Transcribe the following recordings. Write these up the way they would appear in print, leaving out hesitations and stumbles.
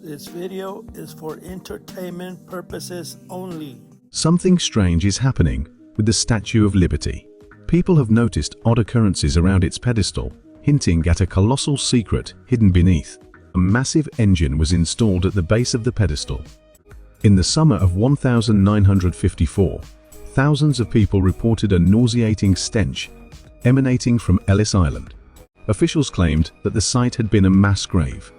This video is for entertainment purposes only. Something strange is happening with the Statue of Liberty. People have noticed odd occurrences around its pedestal, hinting at a colossal secret hidden beneath. A massive engine was installed at the base of the pedestal. In the summer of 1954, thousands of people reported a nauseating stench emanating from Ellis Island. Officials claimed that the site had been a mass grave.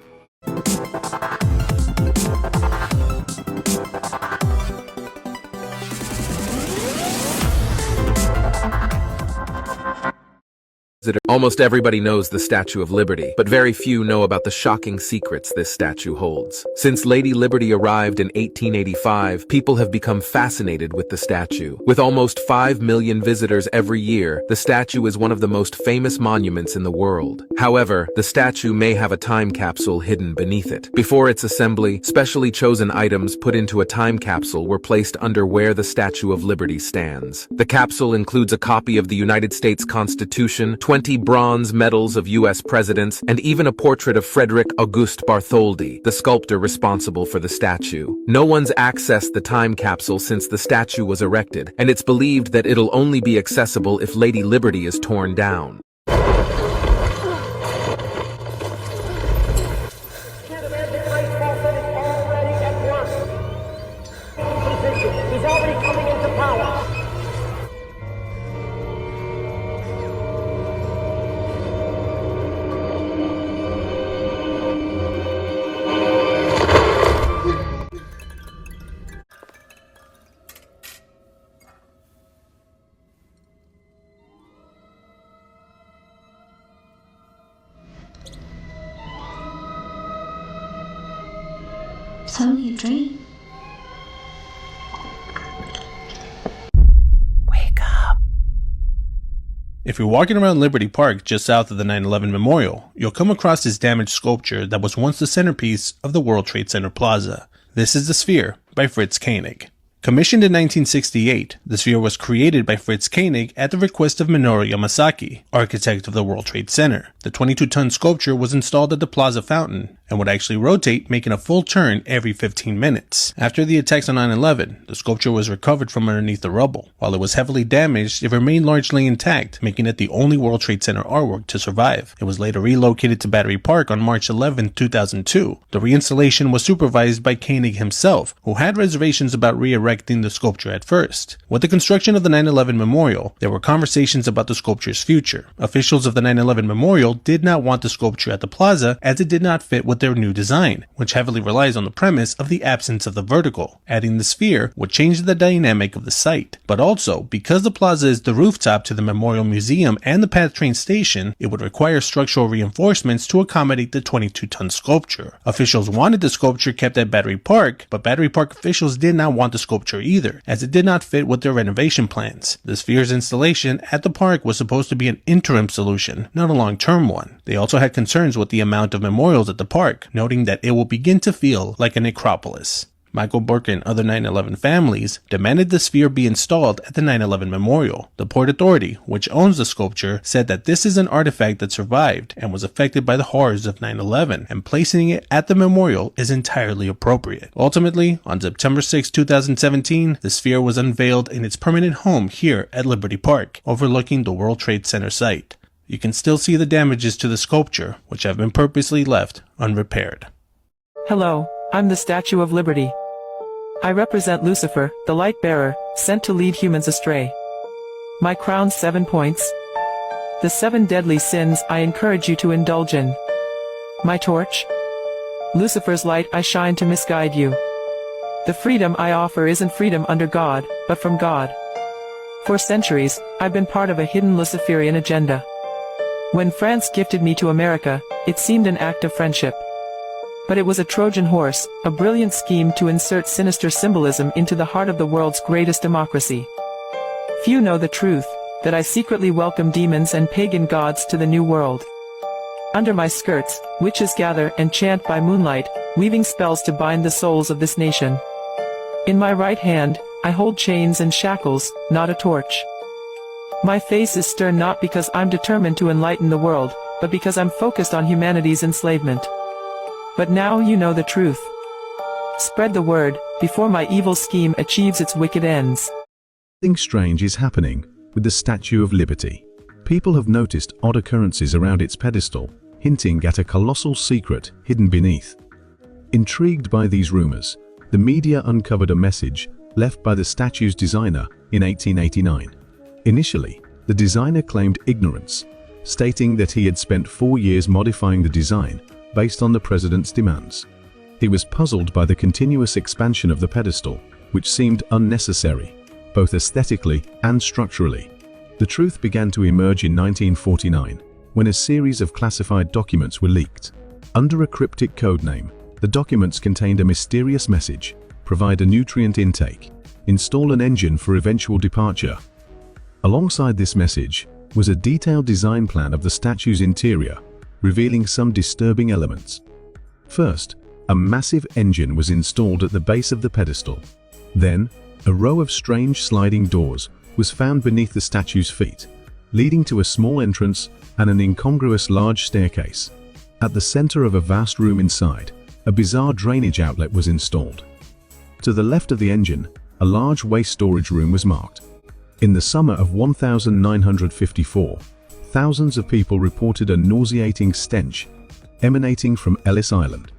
Almost everybody knows the Statue of Liberty, but very few know about the shocking secrets this statue holds. Since Lady Liberty arrived in 1885, people have become fascinated with the statue. With almost 5 million visitors every year, the statue is one of the most famous monuments in the world. However, the statue may have a time capsule hidden beneath it. Before its assembly, specially chosen items put into a time capsule were placed under where the Statue of Liberty stands. The capsule includes a copy of the United States Constitution, 20 bronze medals of U.S. presidents, and even a portrait of Frederick Auguste Bartholdi, the sculptor responsible for the statue. No one's accessed the time capsule since the statue was erected, and it's believed that it'll only be accessible if Lady Liberty is torn down. He's already coming into power. It's only a dream. Wake up. If you're walking around Liberty Park just south of the 9/11 Memorial, you'll come across this damaged sculpture that was once the centerpiece of the World Trade Center Plaza. This is the Sphere by Fritz Koenig. Commissioned in 1968, the Sphere was created by Fritz Koenig at the request of Minoru Yamasaki, architect of the World Trade Center. The 22-ton sculpture was installed at the Plaza fountain and would actually rotate, making a full turn every 15 minutes. After the attacks on 9/11, the sculpture was recovered from underneath the rubble. While it was heavily damaged, it remained largely intact, making it the only World Trade Center artwork to survive. It was later relocated to Battery Park on March 11, 2002. The reinstallation was supervised by Koenig himself, who had reservations about re-erecting the sculpture at first. With the construction of the 9/11 Memorial, there were conversations about the sculpture's future. Officials of the 9/11 Memorial did not want the sculpture at the plaza as it did not fit with their new design, which heavily relies on the premise of the absence of the vertical. Adding the sphere would change the dynamic of the site. But also, because the plaza is the rooftop to the Memorial Museum and the PATH train station, it would require structural reinforcements to accommodate the 22-ton sculpture. Officials wanted the sculpture kept at Battery Park, but Battery Park officials did not want the sculpture either, as it did not fit with their renovation plans. The sphere's installation at the park was supposed to be an interim solution, not a long-term one. They also had concerns with the amount of memorials at the park, noting that it will begin to feel like a necropolis. Michael Burke and other 9/11 families demanded the sphere be installed at the 9/11 Memorial. The Port Authority, which owns the sculpture, said that this is an artifact that survived and was affected by the horrors of 9/11, and placing it at the memorial is entirely appropriate. Ultimately, on September 6, 2017, the sphere was unveiled in its permanent home here at Liberty Park, overlooking the World Trade Center site. You can still see the damages to the sculpture, which have been purposely left unrepaired. Hello, I'm the Statue of Liberty. I represent Lucifer, the light bearer, sent to lead humans astray. My crown's 7 points. The 7 deadly sins I encourage you to indulge in. My torch? Lucifer's light I shine to misguide you. The freedom I offer isn't freedom under God, but from God. For centuries, I've been part of a hidden Luciferian agenda. When France gifted me to America, it seemed an act of friendship. But it was a Trojan horse, a brilliant scheme to insert sinister symbolism into the heart of the world's greatest democracy. Few know the truth, that I secretly welcome demons and pagan gods to the new world. Under my skirts, witches gather and chant by moonlight, weaving spells to bind the souls of this nation. In my right hand, I hold chains and shackles, not a torch. My face is stern not because I'm determined to enlighten the world, but because I'm focused on humanity's enslavement. But now you know the truth. Spread the word, before my evil scheme achieves its wicked ends. Something strange is happening with the Statue of Liberty. People have noticed odd occurrences around its pedestal, hinting at a colossal secret hidden beneath. Intrigued by these rumors, the media uncovered a message left by the statue's designer in 1889. Initially, the designer claimed ignorance, stating that he had spent 4 years modifying the design based on the president's demands. He was puzzled by the continuous expansion of the pedestal, which seemed unnecessary, both aesthetically and structurally. The truth began to emerge in 1949, when a series of classified documents were leaked. Under a cryptic code name, the documents contained a mysterious message: provide a nutrient intake, install an engine for eventual departure. Alongside this message was a detailed design plan of the statue's interior, revealing some disturbing elements. First, a massive engine was installed at the base of the pedestal. Then, a row of strange sliding doors was found beneath the statue's feet, leading to a small entrance and an incongruous large staircase. At the center of a vast room inside, a bizarre drainage outlet was installed. To the left of the engine, a large waste storage room was marked. In the summer of 1954, thousands of people reported a nauseating stench emanating from Ellis Island.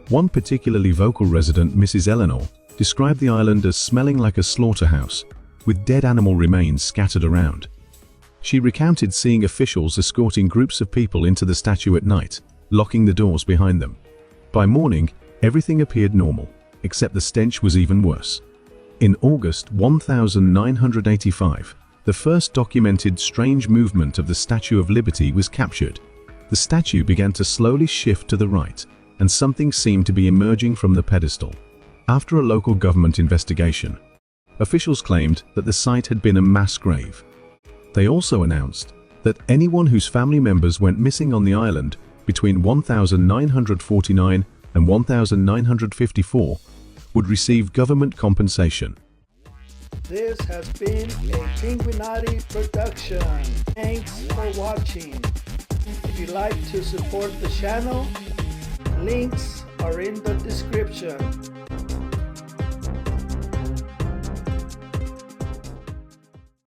One particularly vocal resident, Mrs. Eleanor, described the island as smelling like a slaughterhouse, with dead animal remains scattered around. She recounted seeing officials escorting groups of people into the statue at night, locking the doors behind them. By morning, everything appeared normal, except the stench was even worse. In August 1985, the first documented strange movement of the Statue of Liberty was captured. The statue began to slowly shift to the right, and something seemed to be emerging from the pedestal. After a local government investigation, officials claimed that the site had been a mass grave. They also announced that anyone whose family members went missing on the island between 1949 and 1954 would receive government compensation. This has been a Pinguinati production. Thanks for watching. If you'd like to support the channel, links are in the description.